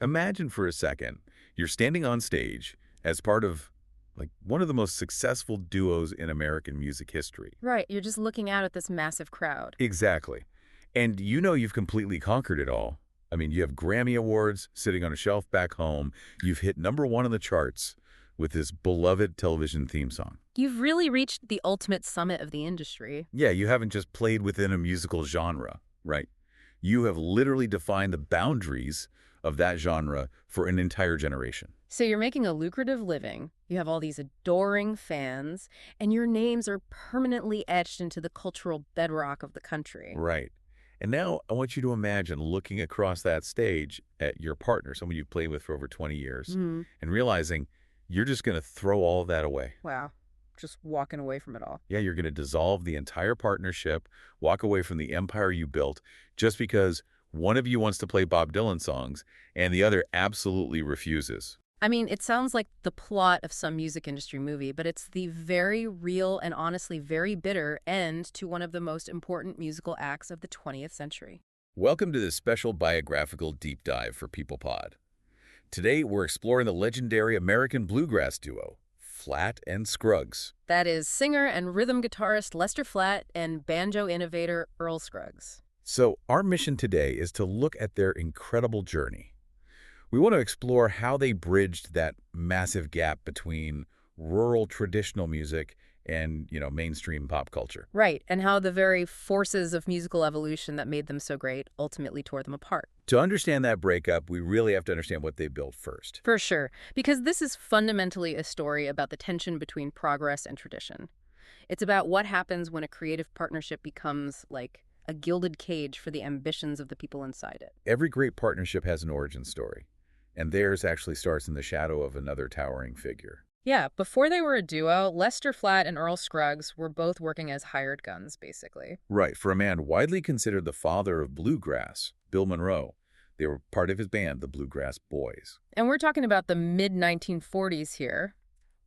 Imagine for a second, you're standing on stage as part of one of the most successful duos in American music history. Right, you're just looking out at this massive crowd. Exactly. And you know you've completely conquered it all. I mean, you have Grammy Awards sitting on a shelf back home. You've hit #1 on the charts with this beloved television theme song. You've really reached the ultimate summit of the industry. Yeah, you haven't just played within a musical genre, right? You have literally defined the boundaries of that genre for an entire generation. So you're making a lucrative living, you have all these adoring fans, and your names are permanently etched into the cultural bedrock of the country. Right. And now I want you to imagine looking across that stage at your partner, someone you've played with for over 20 years, Mm. and realizing you're just going to throw all of that away. Wow, just walking away from it all. Yeah, you're going to dissolve the entire partnership, walk away from the empire you built, just because one of you wants to play Bob Dylan songs and the other absolutely refuses. I mean, it sounds like the plot of some music industry movie, but it's the very real and honestly very bitter end to one of the most important musical acts of the 20th century. Welcome to this special biographical deep dive for PeoplePod. Today, we're exploring the legendary American bluegrass duo, Flatt and Scruggs. That is singer and rhythm guitarist Lester Flatt and banjo innovator Earl Scruggs. So our mission today is to look at their incredible journey. We want to explore how they bridged that massive gap between rural traditional music and, mainstream pop culture. Right, and how the very forces of musical evolution that made them so great ultimately tore them apart. To understand that breakup, we really have to understand what they built first. For sure, because this is fundamentally a story about the tension between progress and tradition. It's about what happens when a creative partnership becomes like a gilded cage for the ambitions of the people inside it. Every great partnership has an origin story, and theirs actually starts in the shadow of another towering figure. Yeah, before they were a duo, Lester Flatt and Earl Scruggs were both working as hired guns, basically. Right, for a man widely considered the father of bluegrass, Bill Monroe. They were part of his band, the Bluegrass Boys. And we're talking about the mid-1940s here.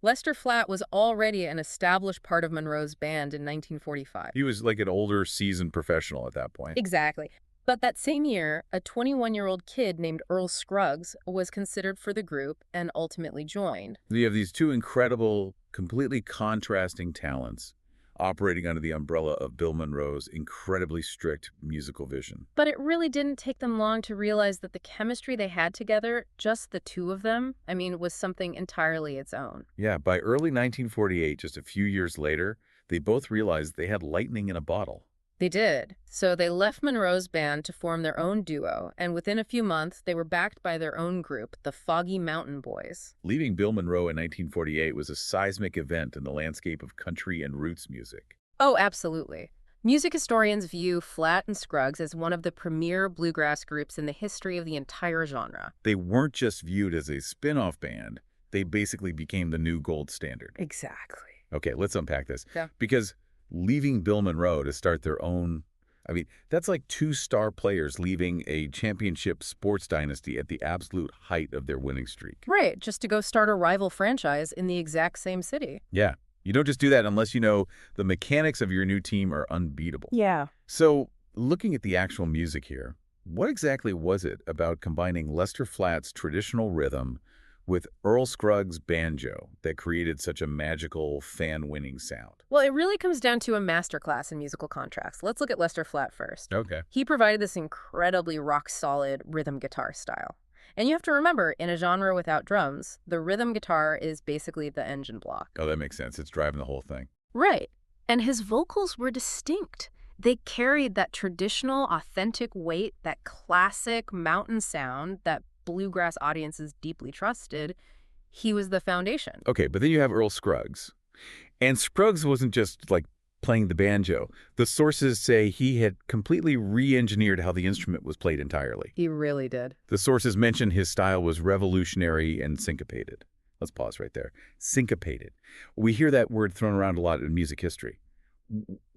Lester Flatt was already an established part of Monroe's band in 1945. He was like an older, seasoned professional at that point. Exactly. But that same year, a 21-year-old kid named Earl Scruggs was considered for the group and ultimately joined. You have these two incredible, completely contrasting talents operating under the umbrella of Bill Monroe's incredibly strict musical vision. But it really didn't take them long to realize that the chemistry they had together, just the two of them, was something entirely its own. Yeah, by early 1948, just a few years later, they both realized they had lightning in a bottle. They did. So they left Monroe's band to form their own duo, and within a few months, they were backed by their own group, the Foggy Mountain Boys. Leaving Bill Monroe in 1948 was a seismic event in the landscape of country and roots music. Oh, absolutely. Music historians view Flatt and Scruggs as one of the premier bluegrass groups in the history of the entire genre. They weren't just viewed as a spin-off band. They basically became the new gold standard. Exactly. Okay, let's unpack this. Yeah. Because leaving Bill Monroe to start their own, that's like two star players leaving a championship sports dynasty at the absolute height of their winning streak. Right, just to go start a rival franchise in the exact same city. Yeah, you don't just do that unless you know the mechanics of your new team are unbeatable. Yeah. So, looking at the actual music here, what exactly was it about combining Lester Flatt's traditional rhythm with Earl Scruggs' banjo that created such a magical, fan-winning sound? Well, it really comes down to a masterclass in musical contrast. Let's look at Lester Flatt first. Okay. He provided this incredibly rock-solid rhythm guitar style. And you have to remember, in a genre without drums, the rhythm guitar is basically the engine block. Oh, that makes sense. It's driving the whole thing. Right. And his vocals were distinct. They carried that traditional, authentic weight, that classic mountain sound that bluegrass audiences deeply trusted. He was the foundation. Okay, but then you have Earl Scruggs. And Scruggs wasn't just like playing the banjo. The sources say he had completely re-engineered how the instrument was played entirely. He really did. The sources mention his style was revolutionary and syncopated. Let's pause right there. Syncopated. We hear that word thrown around a lot in music history.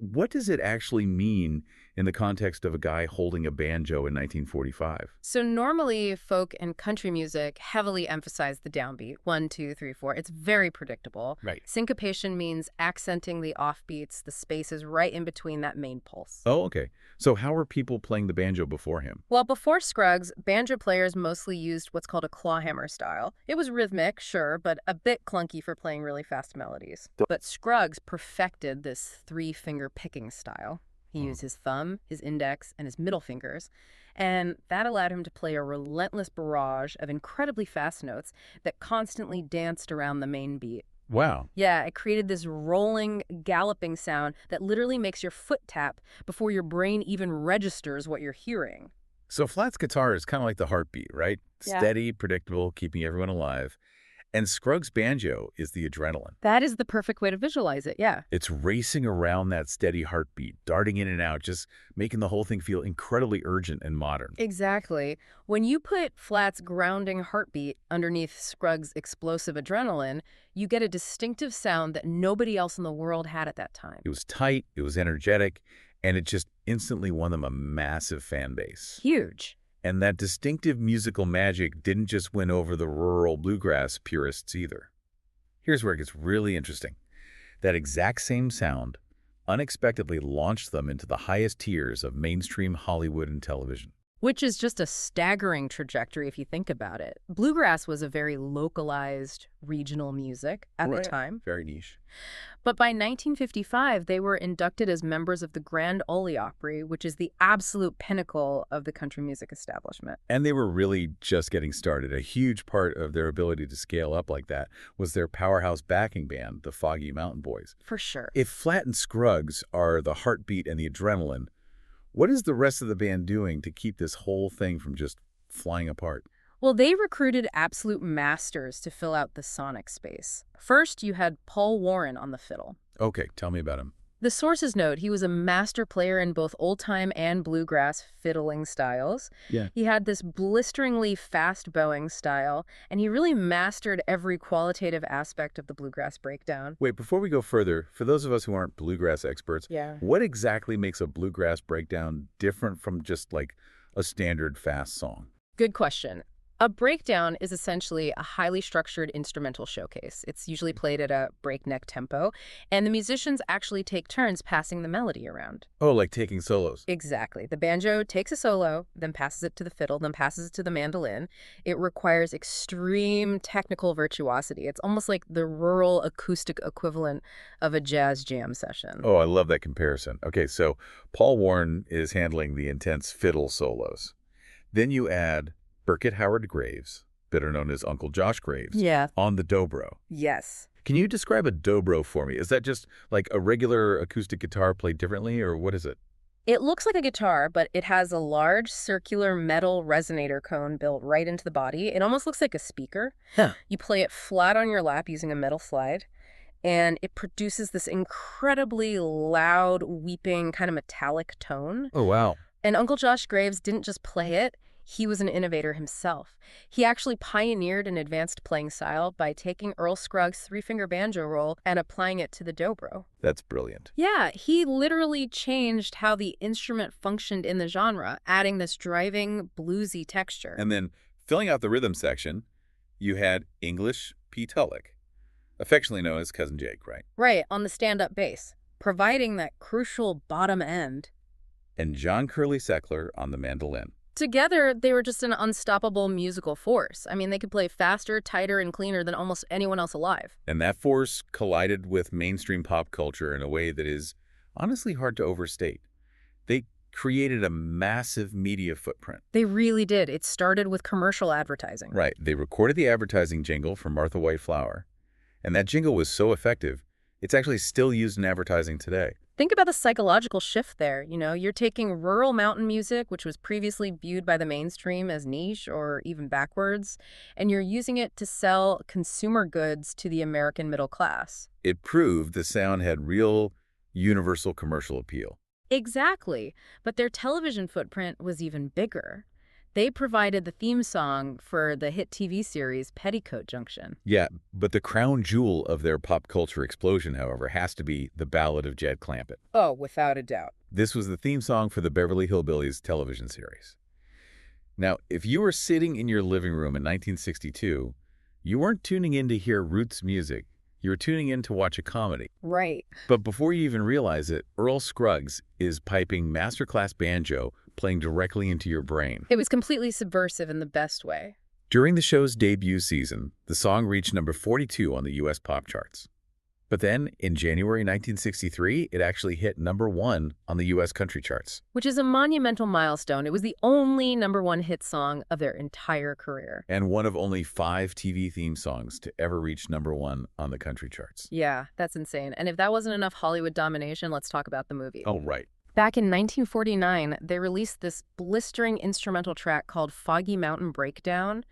what does it actually mean in the context of a guy holding a banjo in 1945? So normally folk and country music heavily emphasize the downbeat, 1, 2, 3, 4. It's very predictable. Right. Syncopation means accenting the offbeats, the spaces right in between that main pulse. Oh, okay. So how were people playing the banjo before him? Well, before Scruggs, banjo players mostly used what's called a clawhammer style. It was rhythmic, sure, but a bit clunky for playing really fast melodies. But Scruggs perfected this three-finger picking style. He used his thumb, his index, and his middle fingers, and that allowed him to play a relentless barrage of incredibly fast notes that constantly danced around the main beat. Wow. Yeah, it created this rolling, galloping sound that literally makes your foot tap before your brain even registers what you're hearing. So Flatt's guitar is kind of like the heartbeat, right? Yeah. Steady, predictable, keeping everyone alive. And Scruggs' banjo is the adrenaline. That is the perfect way to visualize it, yeah. It's racing around that steady heartbeat, darting in and out, just making the whole thing feel incredibly urgent and modern. Exactly. When you put Flatt's grounding heartbeat underneath Scruggs' explosive adrenaline, you get a distinctive sound that nobody else in the world had at that time. It was tight, it was energetic, and it just instantly won them a massive fan base. Huge. And that distinctive musical magic didn't just win over the rural bluegrass purists either. Here's where it gets really interesting. That exact same sound unexpectedly launched them into the highest tiers of mainstream Hollywood and television. Which is just a staggering trajectory if you think about it. Bluegrass was a very localized regional music at the time. Very niche. But by 1955, they were inducted as members of the Grand Ole Opry, which is the absolute pinnacle of the country music establishment. And they were really just getting started. A huge part of their ability to scale up like that was their powerhouse backing band, the Foggy Mountain Boys. For sure. If Flatt and Scruggs are the heartbeat and the adrenaline, what is the rest of the band doing to keep this whole thing from just flying apart? Well, they recruited absolute masters to fill out the sonic space. First, you had Paul Warren on the fiddle. Okay, tell me about him. The sources note he was a master player in both old-time and bluegrass fiddling styles. Yeah. He had this blisteringly fast bowing style, and he really mastered every qualitative aspect of the bluegrass breakdown. Wait, before we go further, for those of us who aren't bluegrass experts, Yeah. what exactly makes a bluegrass breakdown different from just like a standard fast song? Good question. A breakdown is essentially a highly structured instrumental showcase. It's usually played at a breakneck tempo, and the musicians actually take turns passing the melody around. Oh, like taking solos. Exactly. The banjo takes a solo, then passes it to the fiddle, then passes it to the mandolin. It requires extreme technical virtuosity. It's almost like the rural acoustic equivalent of a jazz jam session. Oh, I love that comparison. Okay, so Paul Warren is handling the intense fiddle solos. Then you add Burkett Howard Graves, better known as Uncle Josh Graves, Yeah. on the dobro. Yes. Can you describe a dobro for me? Is that just like a regular acoustic guitar played differently, or what is it? It looks like a guitar, but it has a large circular metal resonator cone built right into the body. It almost looks like a speaker. Huh. You play it flat on your lap using a metal slide, and it produces this incredibly loud, weeping, kind of metallic tone. Oh, wow. And Uncle Josh Graves didn't just play it. He was an innovator himself. He actually pioneered an advanced playing style by taking Earl Scruggs' three-finger banjo roll and applying it to the dobro. That's brilliant. Yeah, he literally changed how the instrument functioned in the genre, adding this driving, bluesy texture. And then filling out the rhythm section, you had English P. Tulloch, affectionately known as Cousin Jake, right? Right, on the stand-up bass, providing that crucial bottom end. And John Curly Seckler on the mandolin. Together, they were just an unstoppable musical force. I mean, they could play faster, tighter, and cleaner than almost anyone else alive. And that force collided with mainstream pop culture in a way that is honestly hard to overstate. They created a massive media footprint. They really did. It started with commercial advertising. Right. They recorded the advertising jingle for Martha White Flower. And that jingle was so effective, it's actually still used in advertising today. Think about the psychological shift there. You know, you're taking rural mountain music, which was previously viewed by the mainstream as niche or even backwards, and you're using it to sell consumer goods to the American middle class. It proved the sound had real universal commercial appeal. Exactly. But their television footprint was even bigger. They provided the theme song for the hit TV series Petticoat Junction. Yeah, but the crown jewel of their pop culture explosion, however, has to be The Ballad of Jed Clampett. Oh, without a doubt. This was the theme song for the Beverly Hillbillies television series. Now, if you were sitting in your living room in 1962, you weren't tuning in to hear roots music. You were tuning in to watch a comedy. Right. But before you even realize it, Earl Scruggs is piping masterclass banjo, playing directly into your brain. It was completely subversive in the best way. During the show's debut season, the song reached number 42 on the U.S. pop charts. But then, in January 1963, it actually hit number 1 on the U.S. country charts. Which is a monumental milestone. It was the only #1 hit song of their entire career. And one of only 5 TV theme songs to ever reach number 1 on the country charts. Yeah, that's insane. And if that wasn't enough Hollywood domination, let's talk about the movie. Oh, right. Back in 1949, they released this blistering instrumental track called Foggy Mountain Breakdown.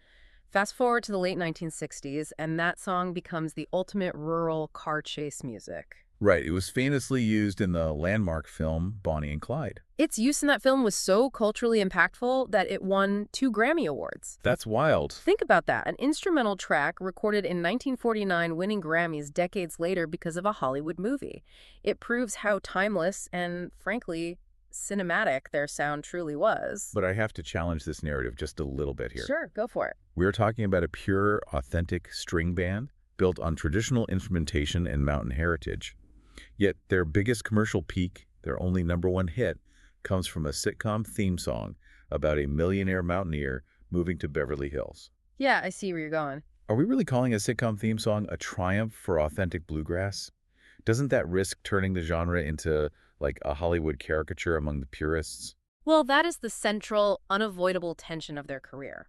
Fast forward to the late 1960s, and that song becomes the ultimate rural car chase music. Right. It was famously used in the landmark film Bonnie and Clyde. Its use in that film was so culturally impactful that it won 2 Grammy Awards. That's wild. Think about that. An instrumental track recorded in 1949 winning Grammys decades later because of a Hollywood movie. It proves how timeless and, frankly, cinematic their sound truly was. But I have to challenge this narrative just a little bit here. Sure, go for it. We're talking about a pure, authentic string band built on traditional instrumentation and mountain heritage. Yet their biggest commercial peak, their only #1 hit, comes from a sitcom theme song about a millionaire mountaineer moving to Beverly Hills. Yeah, I see where you're going. Are we really calling a sitcom theme song a triumph for authentic bluegrass? Doesn't that risk turning the genre into, like, a Hollywood caricature among the purists? Well, that is the central, unavoidable tension of their career.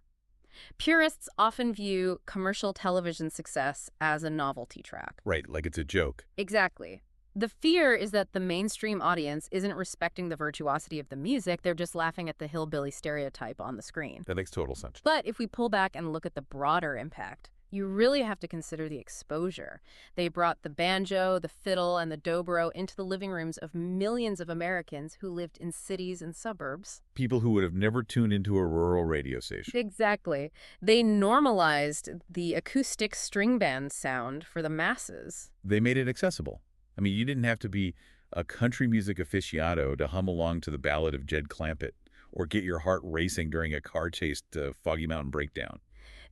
Purists often view commercial television success as a novelty track. Right, like it's a joke. Exactly. The fear is that the mainstream audience isn't respecting the virtuosity of the music, they're just laughing at the hillbilly stereotype on the screen. That makes total sense. But if we pull back and look at the broader impact, you really have to consider the exposure. They brought the banjo, the fiddle, and the dobro into the living rooms of millions of Americans who lived in cities and suburbs. People who would have never tuned into a rural radio station. Exactly. They normalized the acoustic string band sound for the masses. They made it accessible. I mean, you didn't have to be a country music aficionado to hum along to the Ballad of Jed Clampett or get your heart racing during a car chase to Foggy Mountain Breakdown.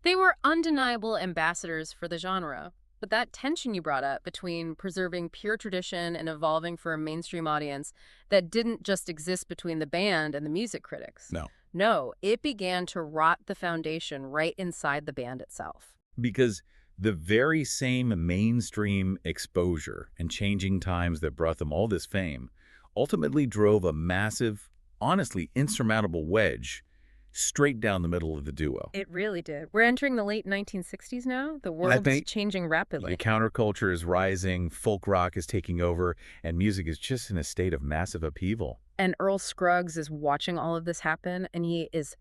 They were undeniable ambassadors for the genre, but that tension you brought up between preserving pure tradition and evolving for a mainstream audience, that didn't just exist between the band and the music critics. No, it began to rot the foundation right inside the band itself. Because the very same mainstream exposure and changing times that brought them all this fame ultimately drove a massive, honestly insurmountable wedge straight down the middle of the duo. It really did. We're entering the late 1960s now. The world's changing rapidly. The counterculture is rising, folk rock is taking over, and music is just in a state of massive upheaval. And Earl Scruggs is watching all of this happen, and he is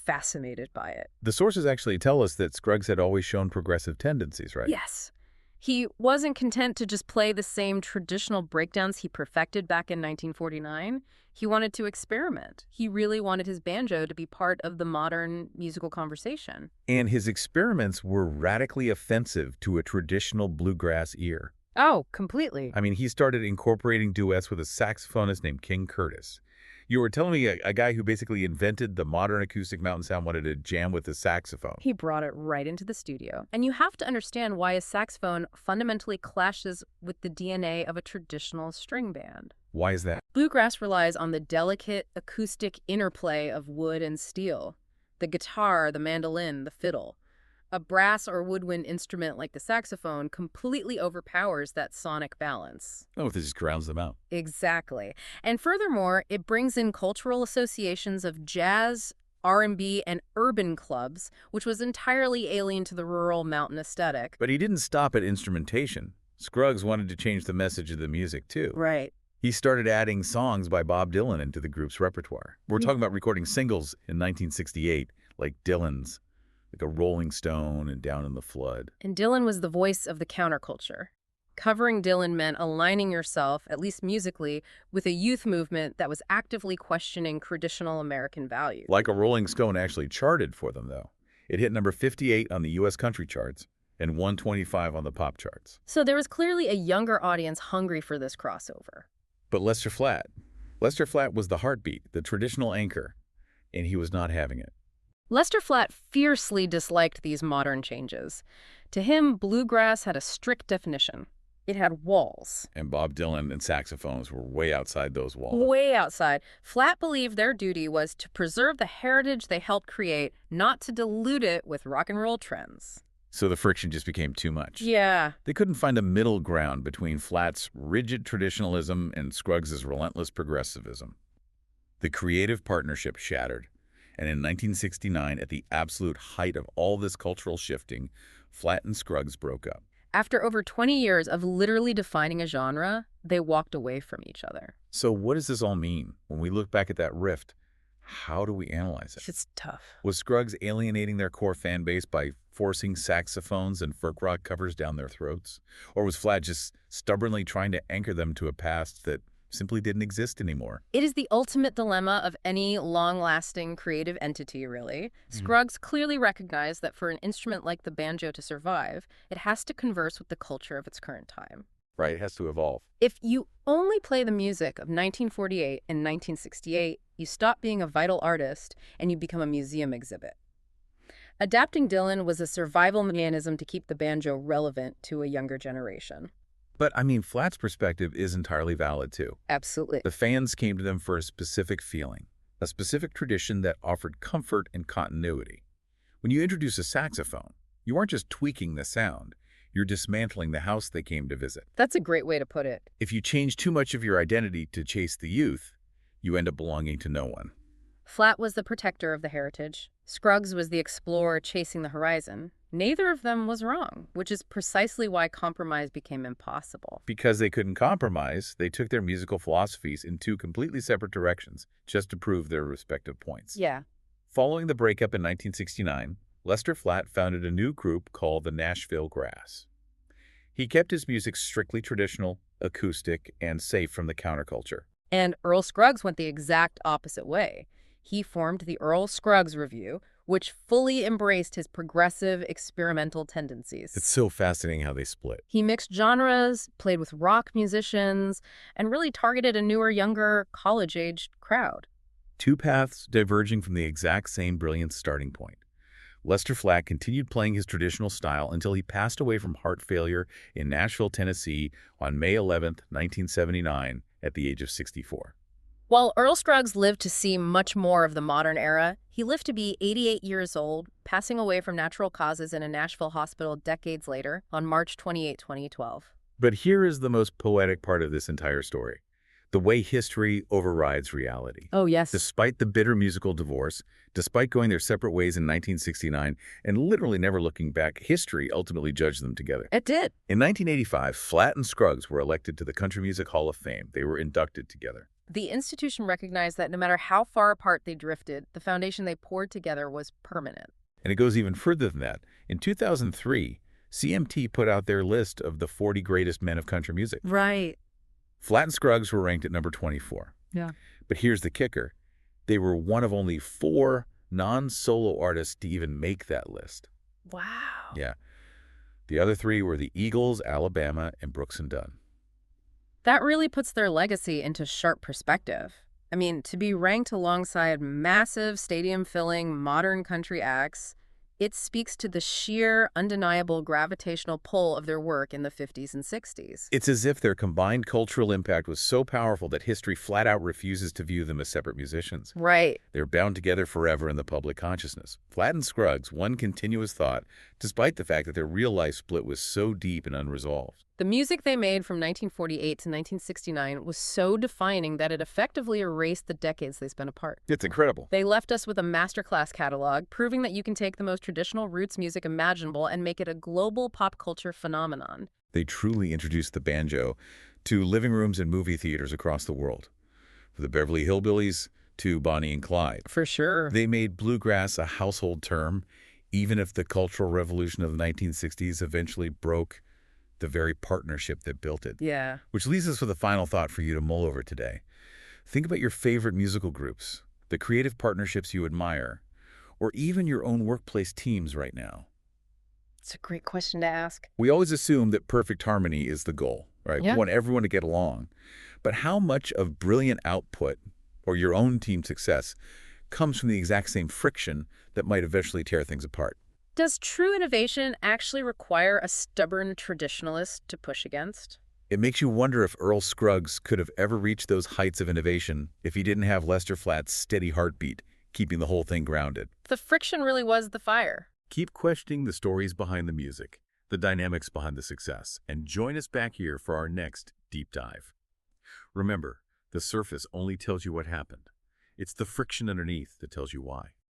fascinated by it. The sources actually tell us that Scruggs had always shown progressive tendencies, right? Yes. He wasn't content to just play the same traditional breakdowns he perfected back in 1949. He wanted to experiment. He really wanted his banjo to be part of the modern musical conversation. And his experiments were radically offensive to a traditional bluegrass ear. Oh, completely. I mean, he started incorporating duets with a saxophonist named King Curtis. You were telling me a guy who basically invented the modern acoustic mountain sound wanted to jam with the saxophone. He brought it right into the studio. And you have to understand why a saxophone fundamentally clashes with the DNA of a traditional string band. Why is that? Bluegrass relies on the delicate acoustic interplay of wood and steel. The guitar, the mandolin, the fiddle. A brass or woodwind instrument like the saxophone completely overpowers that sonic balance. Oh, this just grounds them out. Exactly. And furthermore, it brings in cultural associations of jazz, R&B, and urban clubs, which was entirely alien to the rural mountain aesthetic. But he didn't stop at instrumentation. Scruggs wanted to change the message of the music, too. Right. He started adding songs by Bob Dylan into the group's repertoire. We're talking about recording singles in 1968, like Dylan's, like a Rolling Stone and Down in the Flood. And Dylan was the voice of the counterculture. Covering Dylan meant aligning yourself, at least musically, with a youth movement that was actively questioning traditional American values. Like a Rolling Stone actually charted for them, though. It hit number 58 on the U.S. country charts and 125 on the pop charts. So there was clearly a younger audience hungry for this crossover. But Lester Flatt was the heartbeat, the traditional anchor, and he was not having it. Lester Flatt fiercely disliked these modern changes. To him, bluegrass had a strict definition. It had walls. And Bob Dylan and saxophones were way outside those walls. Way outside. Flatt believed their duty was to preserve the heritage they helped create, not to dilute it with rock and roll trends. So the friction just became too much. Yeah. They couldn't find a middle ground between Flatt's rigid traditionalism and Scruggs' relentless progressivism. The creative partnership shattered, and in 1969, at the absolute height of all this cultural shifting, Flatt and Scruggs broke up. After over 20 years of literally defining a genre, they walked away from each other. So what does this all mean? When we look back at that rift, how do we analyze it? It's tough. Was Scruggs alienating their core fan base by forcing saxophones and folk rock covers down their throats? Or was Flatt just stubbornly trying to anchor them to a past that simply didn't exist anymore? It is the ultimate dilemma of any long-lasting creative entity, really. Scruggs clearly recognized that for an instrument like the banjo to survive, it has to converse with the culture of its current time. Right, it has to evolve. If you only play the music of 1948 and 1968, you stop being a vital artist and you become a museum exhibit. Adapting Dylan was a survival mechanism to keep the banjo relevant to a younger generation. But, I mean, Flatt's perspective is entirely valid, too. Absolutely. The fans came to them for a specific feeling, a specific tradition that offered comfort and continuity. When you introduce a saxophone, you aren't just tweaking the sound, you're dismantling the house they came to visit. That's a great way to put it. If you change too much of your identity to chase the youth, you end up belonging to no one. Flatt was the protector of the heritage. Scruggs was the explorer chasing the horizon. Neither of them was wrong, which is precisely why compromise became impossible. Because they couldn't compromise, they took their musical philosophies in two completely separate directions just to prove their respective points. Yeah. Following the breakup in 1969, Lester Flatt founded a new group called the Nashville Grass. He kept his music strictly traditional, acoustic, and safe from the counterculture. And Earl Scruggs went the exact opposite way. He formed the Earl Scruggs Review, which fully embraced his progressive, experimental tendencies. It's so fascinating how they split. He mixed genres, played with rock musicians, and really targeted a newer, younger, college-aged crowd. Two paths diverging from the exact same brilliant starting point. Lester Flatt continued playing his traditional style until he passed away from heart failure in Nashville, Tennessee on May 11, 1979, at the age of 64. While Earl Scruggs lived to see much more of the modern era, he lived to be 88 years old, passing away from natural causes in a Nashville hospital decades later on March 28, 2012. But here is the most poetic part of this entire story. The way history overrides reality. Oh, yes. Despite the bitter musical divorce, despite going their separate ways in 1969, and literally never looking back, history ultimately judged them together. It did. In 1985, Flatt and Scruggs were elected to the Country Music Hall of Fame. They were inducted together. The institution recognized that no matter how far apart they drifted, the foundation they poured together was permanent. And it goes even further than that. In 2003, CMT put out their list of the 40 greatest men of country music. Right. Flatt and Scruggs were ranked at number 24. Yeah. But here's the kicker. They were one of only 4 non-solo artists to even make that list. Wow. Yeah. The other 3 were the Eagles, Alabama, and Brooks and Dunn. That really puts their legacy into sharp perspective. I mean, to be ranked alongside massive stadium-filling modern country acts, it speaks to the sheer, undeniable gravitational pull of their work in the 50s and 60s. It's as if their combined cultural impact was so powerful that history flat out refuses to view them as separate musicians. Right. They're bound together forever in the public consciousness. Flatt and Scruggs, one continuous thought, despite the fact that their real-life split was so deep and unresolved. The music they made from 1948 to 1969 was so defining that it effectively erased the decades they spent apart. It's incredible. They left us with a masterclass catalog, proving that you can take the most traditional roots music imaginable and make it a global pop culture phenomenon. They truly introduced the banjo to living rooms and movie theaters across the world. From the Beverly Hillbillies to Bonnie and Clyde. For sure. They made bluegrass a household term, even if the cultural revolution of the 1960s eventually broke the very partnership that built it. Yeah. Which leaves us with a final thought for you to mull over today. Think about your favorite musical groups, the creative partnerships you admire, or even your own workplace teams right now. It's a great question to ask. We always assume that perfect harmony is the goal, right? We Yeah. want everyone to get along. But how much of brilliant output or your own team success comes from the exact same friction that might eventually tear things apart? Does true innovation actually require a stubborn traditionalist to push against? It makes you wonder if Earl Scruggs could have ever reached those heights of innovation if he didn't have Lester Flatt's steady heartbeat, keeping the whole thing grounded. The friction really was the fire. Keep questioning the stories behind the music, the dynamics behind the success, and join us back here for our next deep dive. Remember, the surface only tells you what happened. It's the friction underneath that tells you why.